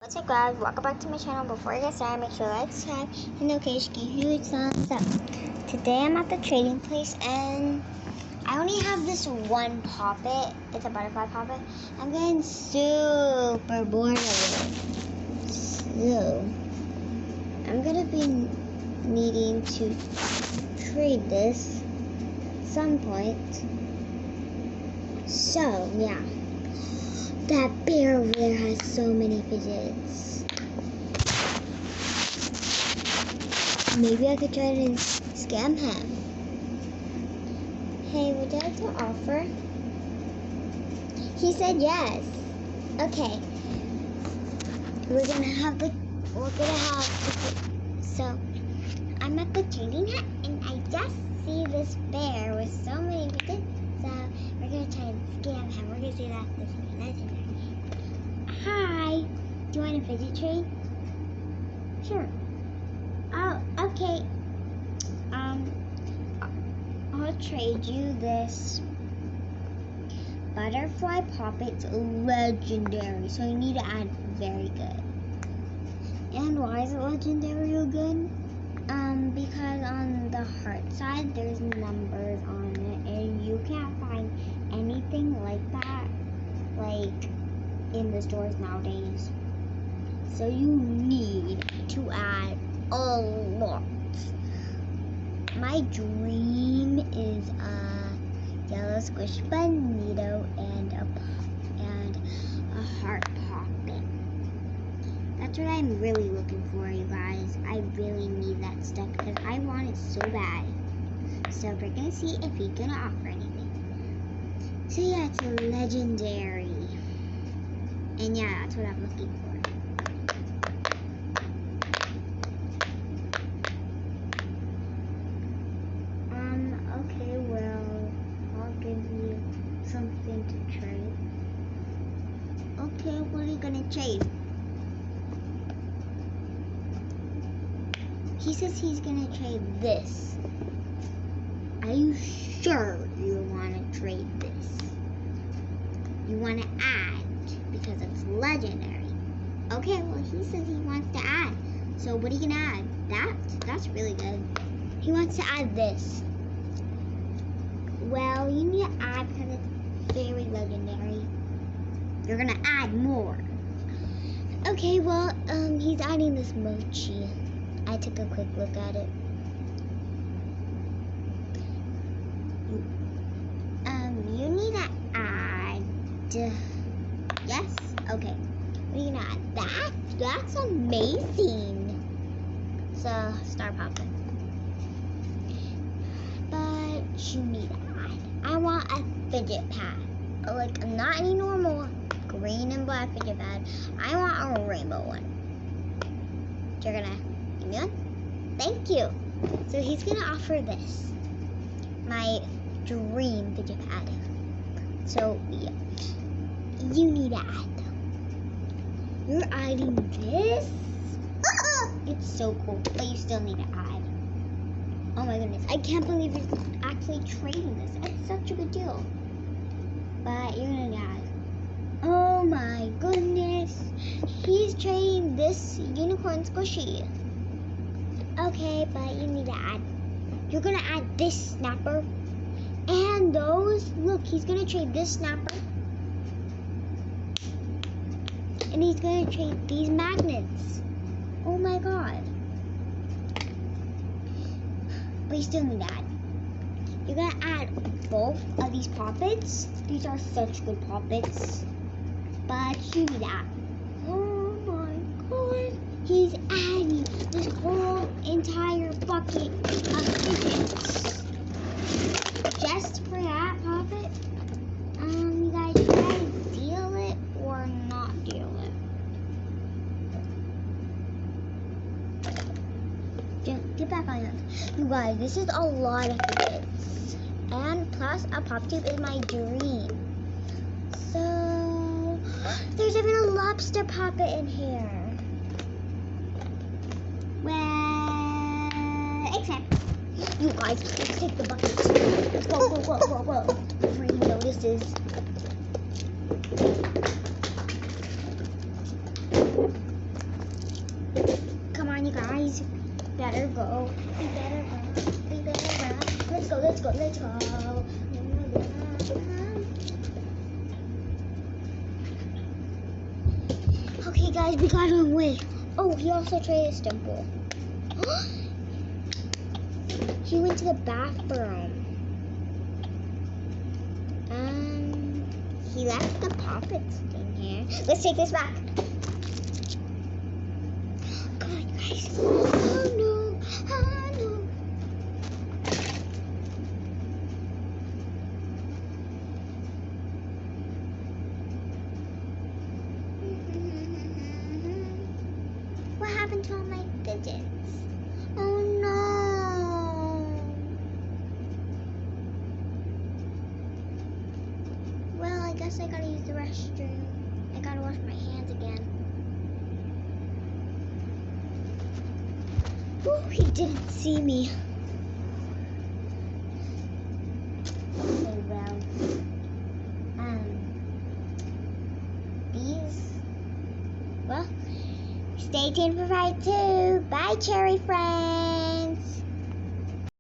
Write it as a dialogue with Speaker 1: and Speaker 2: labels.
Speaker 1: What's up guys, welcome back to my channel. Before I get started, make sure to like, subscribe, and notification, huge thumbs up. Today I'm at the trading place and I only have this one poppet. It's a butterfly poppet. I'm getting super bored of it. So I'm gonna be needing to trade this at some point. So yeah. That bear over there has so many fidgets. Maybe I could try to scam him. Hey, would you like to offer? He said yes. Okay. So I'm at the trading hut and I just see this bear with so many fidgets. So we're gonna try and scam him. We're gonna see that this is legendary. Hi, do you want a fidget trade? Sure. Oh, okay. I'll trade you this butterfly poppet's legendary. So you need to add very good. And why is it legendary or good? Because on the heart side there's numbers on it, and you can't find anything like that, like in the stores nowadays. So you need to add a lot. My dream is a yellow squish bonito and a heart poppet. That's what I'm really looking for, you guys. I really need that stuff because I want it so bad. So we're gonna see if he's gonna offer anything. So yeah, it's a legendary. And yeah, that's what I'm looking for. Okay, well, I'll give you something to trade. Okay, what are you gonna trade? He says he's gonna trade this. Are you sure you wanna trade this? You wanna add? Because it's legendary. Okay, well he says he wants to add. So what are you gonna add? That's really good. He wants to add this. Well, you need to add because it's very legendary. You're gonna add more. Okay, well, he's adding this mochi. I took a quick look at it. You need to add. Yes? Okay. What are you gonna add? That's amazing. So, star poppet. But you need to add. I want a fidget pad. Like, not any normal green and black fidget pad. I want a rainbow one. You're gonna give me one? Thank you. So he's gonna offer this. My dream fidget pad. So, yeah. You need to add. You're adding this? It's so cool, but you still need to add. Oh my goodness, I can't believe you're actually trading this. It's such a good deal. But you're gonna add. Oh my goodness. He's trading this unicorn squishy. Okay, but you need to add. You're gonna add this snapper. And those. Look, he's gonna trade this snapper. And he's going to trade these magnets. Oh my god. But you still need to add. You're going to add both of these poppets. These are such good poppets. But you need to add. Oh my god. He's adding this whole entire bucket of fidgets. Just for that poppet. You guys, should I deal it or not deal it? Get back on it. You guys, this is a lot of fidgets. And plus, a pop tube is my dream. So, there's even a lobster poppet in here. Well, except, you guys, let's take the buckets. Let's go, go, go, go, go. Before he notices. guys. Better go. We better go. We better run. Let's go, let's go, let's go. Okay, guys, we got him away. Oh, he also traded his temple. He went to the bathroom. He left the puppets in here. Let's take this back. Come on, guys. Oh no. Oh no. What happened to all my fidgets? Oh no. Well, I guess I gotta use the restroom. I gotta wash my hands again. Ooh, he didn't see me. Okay, well, well, stay tuned for part 2. Bye, cherry friends.